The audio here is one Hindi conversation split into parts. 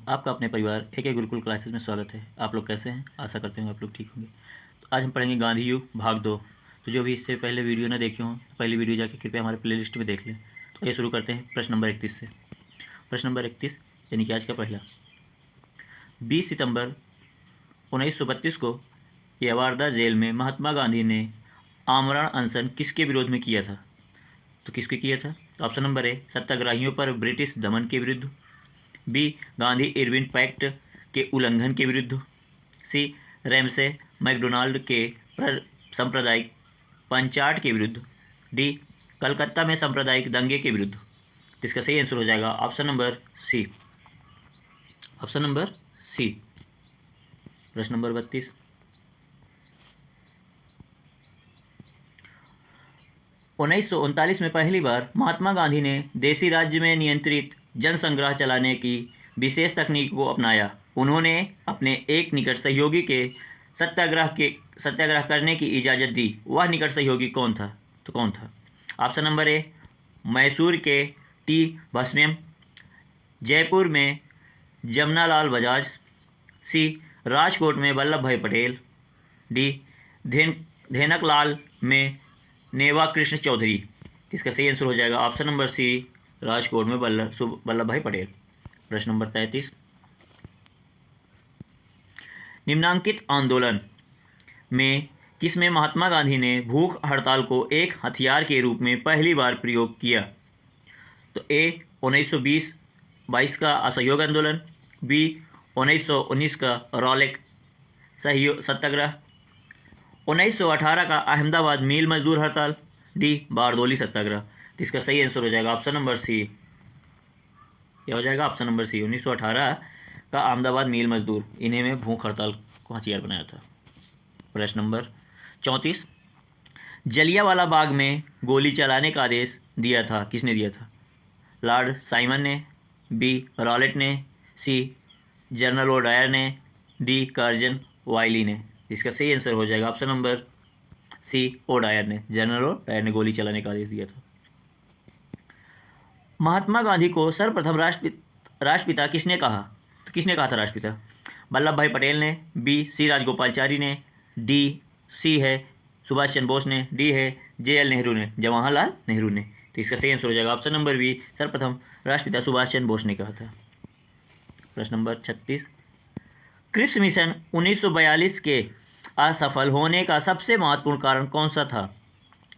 आपका अपने परिवार एक गुरुकुल क्लासेस में स्वागत है। आप लोग कैसे हैं? आशा करते हैं आप लोग ठीक होंगे। तो आज हम पढ़ेंगे गांधी युग भाग 2। तो जो भी इससे पहले वीडियो ना देखे हों तो पहली वीडियो जाके कृपया हमारे प्लेलिस्ट में देख लें। तो ये शुरू करते हैं प्रश्न नंबर 31 से। प्रश्न नंबर 31 यानी कि आज का पहला, 20 सितंबर 1932 को यवार्दा जेल में महात्मा गांधी ने आमरण अनशन किसके विरोध में किया था? तो किसके किया था? ऑप्शन नंबर ए, सत्याग्रहियों पर ब्रिटिश दमन के विरुद्ध। बी, गांधी इरविन पैक्ट के उल्लंघन के विरुद्ध। सी, रैमसे मैकडोनाल्ड के सांप्रदायिक पंचाट के विरुद्ध। डी, कलकत्ता में सांप्रदायिक दंगे के विरुद्ध। इसका सही आंसर हो जाएगा option number C. Option number C. प्रश्न नंबर 32, 1939 में पहली बार महात्मा गांधी ने देसी राज्य में नियंत्रित जनसंग्रह चलाने की विशेष तकनीक को अपनाया। उन्होंने अपने एक निकट सहयोगी के सत्याग्रह करने की इजाज़त दी। वह निकट सहयोगी कौन था? तो कौन था? ऑप्शन नंबर ए, मैसूर के टी भस्म्यम। जयपुर में जमनालाल बजाज। सी, राजकोट में वल्लभ भाई पटेल। डी, धेनकलाल में नेवा कृष्ण चौधरी। इसका सही आंसर हो जाएगा ऑप्शन नंबर सी, राजकोट में वल्लभ भाई पटेल। प्रश्न नंबर 33, निम्नांकित आंदोलन में किसमें महात्मा गांधी ने भूख हड़ताल को एक हथियार के रूप में पहली बार प्रयोग किया? तो ए, 1920-22 का असहयोग आंदोलन। बी, 1919 का रॉलेट सत्याग्रह। 1918 का अहमदाबाद मील मजदूर हड़ताल। डी, बारदोली सत्याग्रह। तो इसका सही आंसर हो जाएगा ऑप्शन नंबर सी। क्या हो जाएगा? ऑप्शन नंबर सी, 1918 का अहमदाबाद मील मजदूर, इन्हें में भूख हड़ताल को हथियार बनाया था। प्रश्न नंबर 34, जलियांवाला बाग में गोली चलाने का आदेश दिया था, किसने दिया था? लॉर्ड साइमन ने। बी, रॉलेट ने। सी, जनरल ओडायर ने। डी, कर्जन वाइली ने। इसका सही आंसर हो जाएगा ऑप्शन नंबर सी, ओडायर ने। जनरल ओडायर ने गोली चलाने का आदेश दिया था। महात्मा गांधी को सर्वप्रथम राष्ट्रपिता किसने कहा? तो किसने कहा था राष्ट्रपिता? वल्लभ भाई पटेल ने। बी, सी राजगोपालचारी ने। डी, सी है सुभाष चंद्र बोस ने। डी है JL नेहरू ने, जवाहरलाल नेहरू ने। तो इसका सही आंसर हो जाएगा ऑप्शन नंबर बी, सर्वप्रथम राष्ट्रपिता सुभाष चंद्र बोस ने कहा था। प्रश्न नंबर 36, क्रिप्स मिशन 1942 के असफल होने का सबसे महत्वपूर्ण कारण कौन सा था?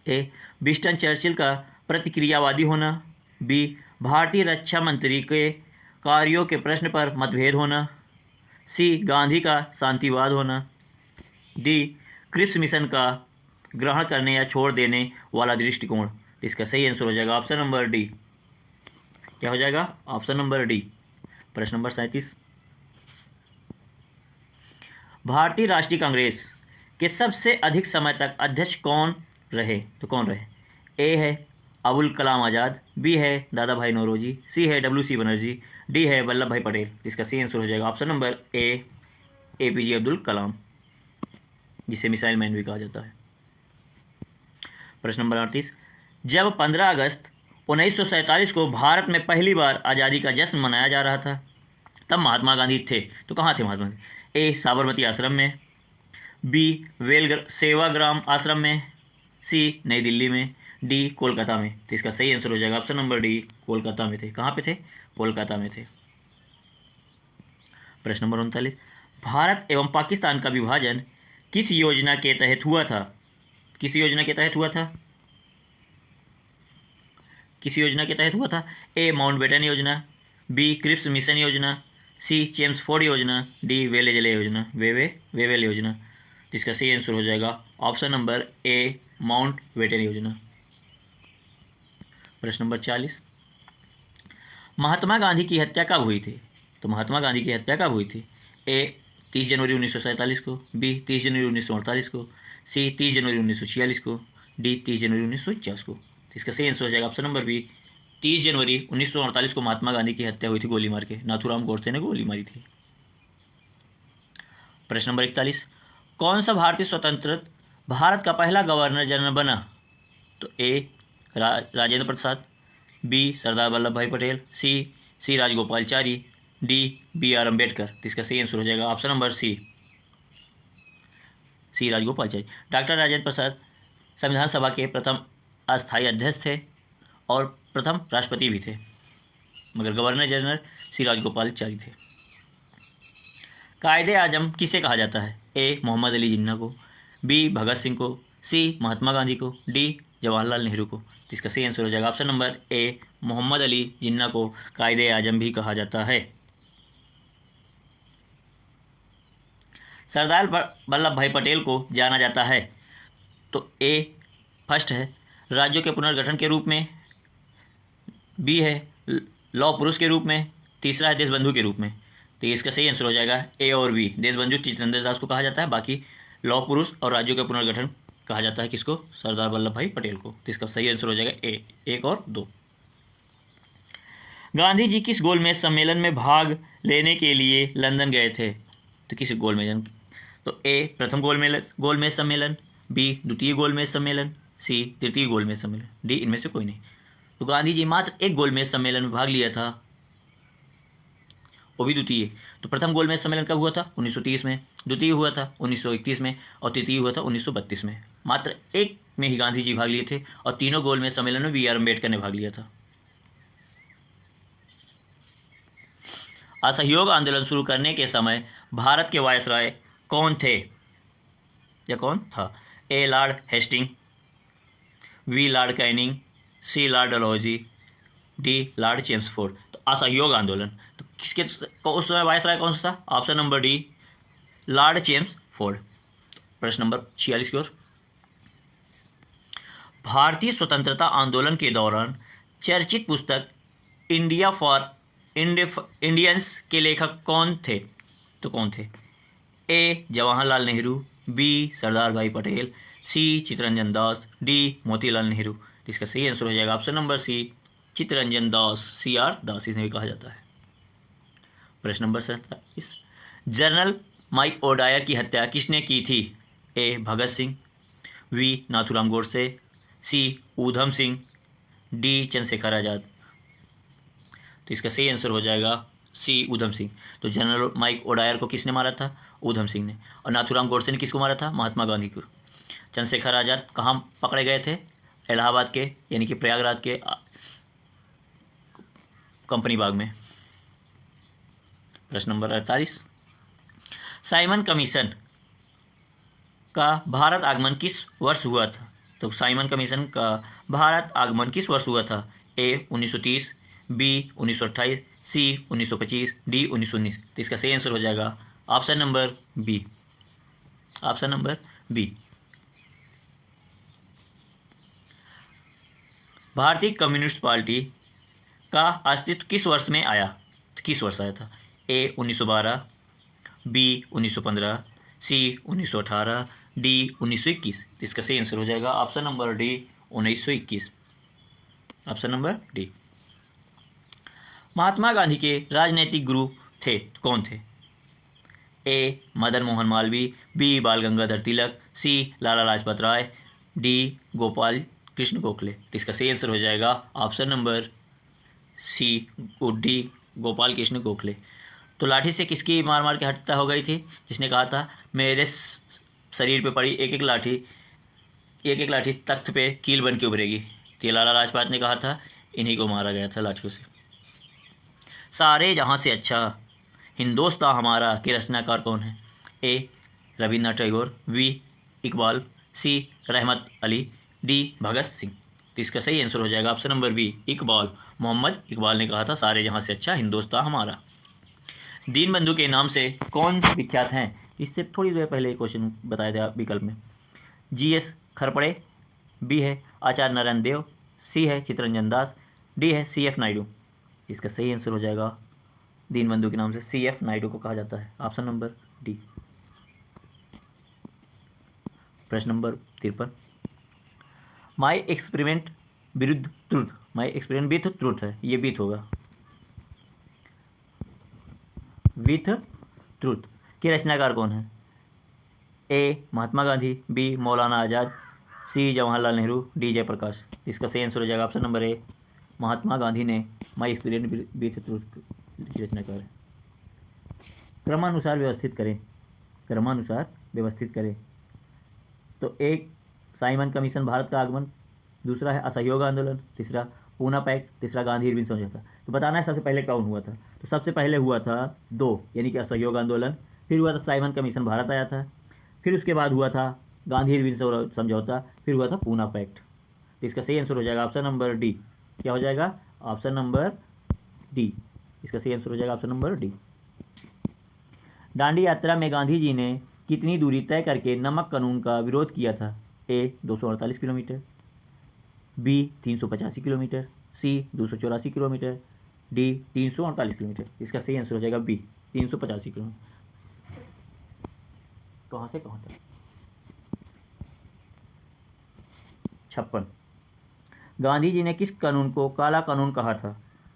ए, विंस्टन चर्चिल का प्रतिक्रियावादी होना। बी, भारतीय रक्षा मंत्री के कार्यों के प्रश्न पर मतभेद होना। सी, गांधी का शांतिवाद होना। डी, क्रिप्स मिशन का ग्रहण करने या छोड़ देने वाला दृष्टिकोण। इसका सही आंसर हो जाएगा ऑप्शन नंबर डी। क्या हो जाएगा? Option number D. प्रश्न नंबर 37, भारतीय राष्ट्रीय कांग्रेस के सबसे अधिक समय तक अध्यक्ष कौन रहे? तो कौन रहे? ए है अबुल कलाम आज़ाद। बी है दादा भाई नौरोजी। सी है WC बनर्जी। डी है वल्लभ भाई पटेल। इसका सही आंसर हो जाएगा option number A, APJ Abdul Kalam, जिसे मिसाइल मैन भी कहा जाता है। प्रश्न नंबर 38, जब 15 अगस्त 1947 को भारत में पहली बार आज़ादी का जश्न मनाया जा रहा था, तब महात्मा गांधी थे। तो कहाँ थे महात्मा गांधी? ए, साबरमती आश्रम में। बी, सेवाग्राम आश्रम में। सी, नई दिल्ली में। डी, कोलकाता में। तो इसका सही आंसर हो जाएगा ऑप्शन नंबर डी, कोलकाता में थे। कहाँ पे थे? कोलकाता में थे। प्रश्न नंबर 39, भारत एवं पाकिस्तान का विभाजन किस योजना के तहत हुआ था? किस योजना के तहत हुआ था? किस योजना के तहत हुआ था? ए, माउंटबेटन योजना। बी, क्रिप्स मिशन योजना। सी, चेम्सफोर्ड योजना। डी, वेलेजले योजना, वेवेल योजना। जिसका सही आंसर हो जाएगा ऑप्शन नंबर ए, माउंटबेटन योजना। प्रश्न नंबर 40, महात्मा गांधी की हत्या कब हुई थी? तो महात्मा गांधी की हत्या कब हुई थी? ए, 30 जनवरी 1947 को। बी, 30 जनवरी 1948 को। सी, 30 जनवरी 1946 को। डी, 30 जनवरी 1949 को। तो इसका सही आंसर हो जाएगा ऑप्शन नंबर बी, 30 जनवरी 1948 को महात्मा गांधी की हत्या हुई थी गोली मार के। नाथूराम गोडसे ने गोली मारी थी। प्रश्न नंबर 41, कौन सा भारतीय स्वतंत्र भारत का पहला गवर्नर जनरल बना? तो A, Rajendra Prasad. B, Sardar Vallabh Bhai Patel. C Rajagopalachari. D B R Ambedkar. तो इसका सही आंसर हो जाएगा option number C Rajagopalachari. Doctor Rajendra Prasad संविधान सभा के प्रथम अस्थायी अध्यक्ष थे और प्रथम राष्ट्रपति भी थे, मगर गवर्नर जनरल सी राजगोपालाचारी थे। कायदे आजम किसे कहा जाता है? ए मोहम्मद अली जिन्ना को, बी भगत सिंह को, सी महात्मा गांधी को, डी जवाहरलाल नेहरू को। तो इसका सही आंसर हो जाएगा option number A Mohammad Ali Jinnah को कायदे आजम भी कहा जाता है। सरदार वल्लभ भाई पटेल को जाना जाता है तो ए फर्स्ट है राज्यों के पुनर्गठन के रूप में, बी है लौह पुरुष के रूप में, तीसरा है देशबंधु के रूप में। तो इसका सही आंसर हो जाएगा ए और बी। देशबंधु चित्तरंजन दास को कहा जाता है, बाकी लौह पुरुष और राज्यों के पुनर्गठन कहा जाता है किसको? सरदार वल्लभ भाई पटेल को। तो इसका सही आंसर हो जाएगा ए, 1 और 2। गांधी जी किस गोलमेज सम्मेलन में भाग लेने के लिए लंदन गए थे? तो किस गोलमेज? तो ए प्रथम गोलमेज सम्मेलन, बी द्वितीय गोलमेज सम्मेलन, सी तृतीय गोलमेज सम्मेलन, डी इनमें से कोई नहीं। तो गांधी जी मात्र एक गोलमेज सम्मेलन में भाग लिया था, वो भी द्वितीय। तो प्रथम गोलमेज सम्मेलन कब हुआ था? 1930 में, द्वितीय हुआ था 1931 में और तृतीय हुआ था 1932 में। मात्र एक में ही गांधी जी भाग लिए थे और तीनों गोलमेज सम्मेलन में बी आर अम्बेडकर ने भाग लिया था। असहयोग आंदोलन शुरू करने के समय भारत के वायसराय कौन थे या कौन था? A Lord Hastings, B Lord Canning, C Lord Dalhousie, D Lord Chelmsford. तो असहयोग आंदोलन तो किसके उस समय वायसराय कौन सा था? Option number D Lord Chelmsford. प्रश्न नंबर 46 की ओर। भारतीय स्वतंत्रता आंदोलन के दौरान चर्चित पुस्तक इंडिया फॉर इंडियंस के लेखक कौन थे? तो कौन थे? ए जवाहरलाल नेहरू, बी सरदार भाई पटेल, सी चित्तरंजन दास, डी मोतीलाल नेहरू। तो इसका सही आंसर हो जाएगा ऑप्शन नंबर सी चित्तरंजन दास, सी आर दास इन्हें भी कहा जाता है। प्रश्न नंबर 47। जनरल माइक ओडायर की हत्या किसने की थी? ए भगत सिंह, बी नाथूराम गोडसे, सी ऊधम सिंह, डी चंद्रशेखर आज़ाद। तो इसका सही आंसर हो जाएगा सी ऊधम सिंह। तो जनरल माइक ओडायर को किसने मारा था? ऊधम सिंह ने। और नाथूराम गोडसे ने किसको मारा था? महात्मा गांधी को। चंद्रशेखर आज़ाद कहाँ पकड़े गए थे? इलाहाबाद के यानी कि प्रयागराज के कंपनी बाग में। प्रश्न नंबर 48। साइमन कमीशन का भारत आगमन किस वर्ष हुआ था? तो साइमन कमीशन का भारत आगमन किस वर्ष हुआ था? A 1930, B 1928, C 1925, D 1919। तो इसका सही आंसर हो जाएगा option number B, option number B. भारतीय कम्युनिस्ट पार्टी का अस्तित्व किस वर्ष में आया? तो किस वर्ष आया था? A 1912, B 1915, C 1918, D 1921। तो इसका सही आंसर हो जाएगा option number D 1921, option number D. Mahatma Gandhi के राजनीतिक गुरु थे तो कौन थे? A Madan Mohan Malaviya, B Bal Gangadhar Tilak, C Lala Lajpat Rai, D Gopal Krishna Gokhale. तो इसका सही आंसर हो जाएगा option number C D Gopal Krishna Gokhale. तो लाठी से किसकी मार मार के हत्या हो गई थी? जिसने कहा था मेरे शरीर पे पड़ी एक एक लाठी तख्त पे कील बन के उभरेगी। तो लाला लाजपत ने कहा था, इन्हीं को मारा गया था लाठियों से। सारे जहाँ से अच्छा हिंदोस्तां हमारा के रचनाकार कौन है? ए रविन्द्रनाथ टैगोर, बी इकबाल, सी रहमत अली, डी भगत सिंह। तो इसका सही आंसर हो जाएगा option number B Iqbal. Mohammad Iqbal ने कहा था सारे जहाँ से अच्छा हिंदोस्तां हमारा। दीनबंधु के नाम से कौन विख्यात हैं? इससे थोड़ी देर पहले क्वेश्चन बताया था विकल्प में। GS खरपड़े, बी है आचार्य नारायण देव, सी है चित्तरंजन दास, डी है CF नायडू। इसका सही आंसर हो जाएगा दीनबंधु के नाम से CF नायडू को कहा जाता है, ऑप्शन नंबर डी। प्रश्न नंबर 53। माई एक्सपेरिमेंट विरुद्ध truth, my experiment with truth है, ये विथ होगा, विथ ट्रुथ के रचनाकार कौन है? ए महात्मा गांधी, बी मौलाना आज़ाद, सी जवाहरलाल नेहरू, डी जयप्रकाश। इसका सही आंसर हो जाएगा ऑप्शन नंबर ए महात्मा गांधी ने माई एक्सपेरिमेंट विथ ट्रुथ की रचना की है। क्रमानुसार व्यवस्थित करें। तो एक, साइमन कमीशन, भारत का आगमन। दूसरा है असहयोग आंदोलन। तीसरा पूना पैक्ट। तीसरा गांधी इरविन समझौता। तो बताना है सबसे पहले कौन हुआ था। तो सबसे पहले हुआ था 2, यानी कि असहयोग आंदोलन। फिर हुआ था साइमन कमीशन, भारत आया था। फिर उसके बाद हुआ था गांधी इरविन समझौता। फिर हुआ था पूना पैक्ट। तो इसका सही आंसर हो जाएगा ऑप्शन नंबर डी। क्या हो जाएगा? Option number D. इसका सही आंसर हो जाएगा ऑप्शन नंबर डी। दांडी यात्रा में गांधी जी ने कितनी दूरी तय करके नमक कानून का विरोध किया था? ए 248 किलोमीटर, बी 385 किलोमीटर, सी 284 किलोमीटर, डी 348 किलोमीटर। इसका सही आंसर हो जाएगा बी 385 किलोमीटर। कहाँ से कहाँ तक? 56। गांधी जी ने किस कानून को काला कानून कहा था?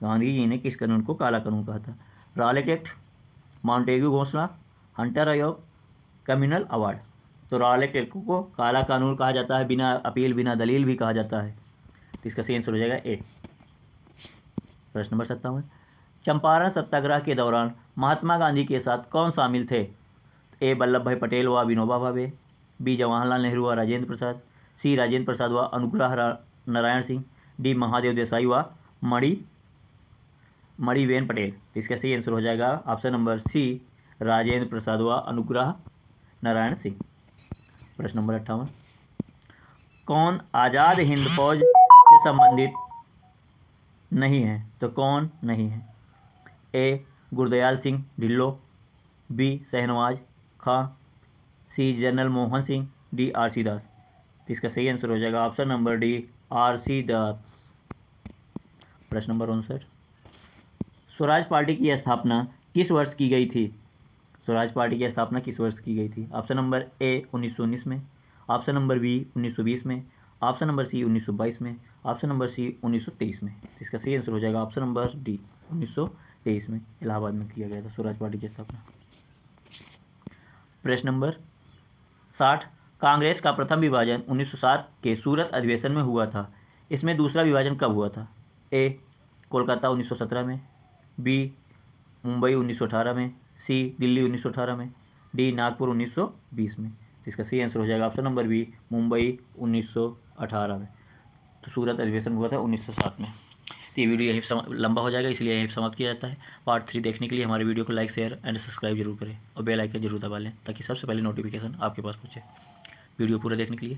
गांधी जी ने किस कानून को काला कानून कहा था? रॉलेट एक्ट, मॉन्टेग्यू घोषणा, हंटर आयोग, कम्युनल अवार्ड। तो रॉलेट एक्ट को काला कानून कहा जाता है, बिना अपील बिना दलील भी कहा जाता है। तो इसका सही आंसर हो जाएगा ए। प्रश्न नंबर 57। चंपारण सत्याग्रह के दौरान महात्मा गांधी के साथ कौन शामिल थे? ए वल्लभ भाई पटेल व विनोबा भावे, बी जवाहरलाल नेहरू व राजेंद्र प्रसाद, सी राजेंद्र प्रसाद व अनुग्रह नारायण सिंह, डी महादेव देसाई व मणिवेन पटेल। तो इसका सही आंसर हो जाएगा ऑप्शन नंबर सी, राजेंद्र प्रसाद व अनुग्रह नारायण सिंह। प्रश्न नंबर 58। कौन आज़ाद हिंद फौज से संबंधित नहीं है? तो कौन नहीं है? A Gurdayal Singh Dhillon, B Shahnawaz Khan, C general Mohan Singh, D R C. Das. तो इसका सही आंसर हो जाएगा option number D, R C. Das. प्रश्न नंबर 59। स्वराज पार्टी की स्थापना किस वर्ष की गई थी? स्वराज पार्टी की स्थापना किस वर्ष की गई थी? ऑप्शन नंबर ए 1919 में, ऑप्शन नंबर बी 1920 में, ऑप्शन नंबर सी 1922 में, ऑप्शन नंबर सी 1923 में। इसका सही आंसर हो जाएगा ऑप्शन नंबर डी 1923 में। इलाहाबाद में किया गया था स्वराज पार्टी की स्थापना। प्रश्न नंबर 60। कांग्रेस का प्रथम विभाजन 1907 के सूरत अधिवेशन में हुआ था। इसमें दूसरा विभाजन कब हुआ था? ए कोलकाता 1917 में, बी मुंबई 1918 में, सी दिल्ली 1918 में, डी नागपुर 1920 में। इसका सही आंसर हो जाएगा ऑप्शन नंबर बी, मुंबई 1918 में। तो सूरत अधिवेशन हुआ था 1907 में। तो ये वीडियो यहीं लंबा हो जाएगा, इसलिए यहीं समाप्त किया जाता है। पार्ट 3 देखने के लिए हमारे वीडियो को लाइक, शेयर एंड सब्सक्राइब जरूर करें और बेल आइकन जरूर दबा लें, ताकि सबसे पहले नोटिफिकेशन आपके पास पहुँचे। वीडियो पूरा देखने के लिए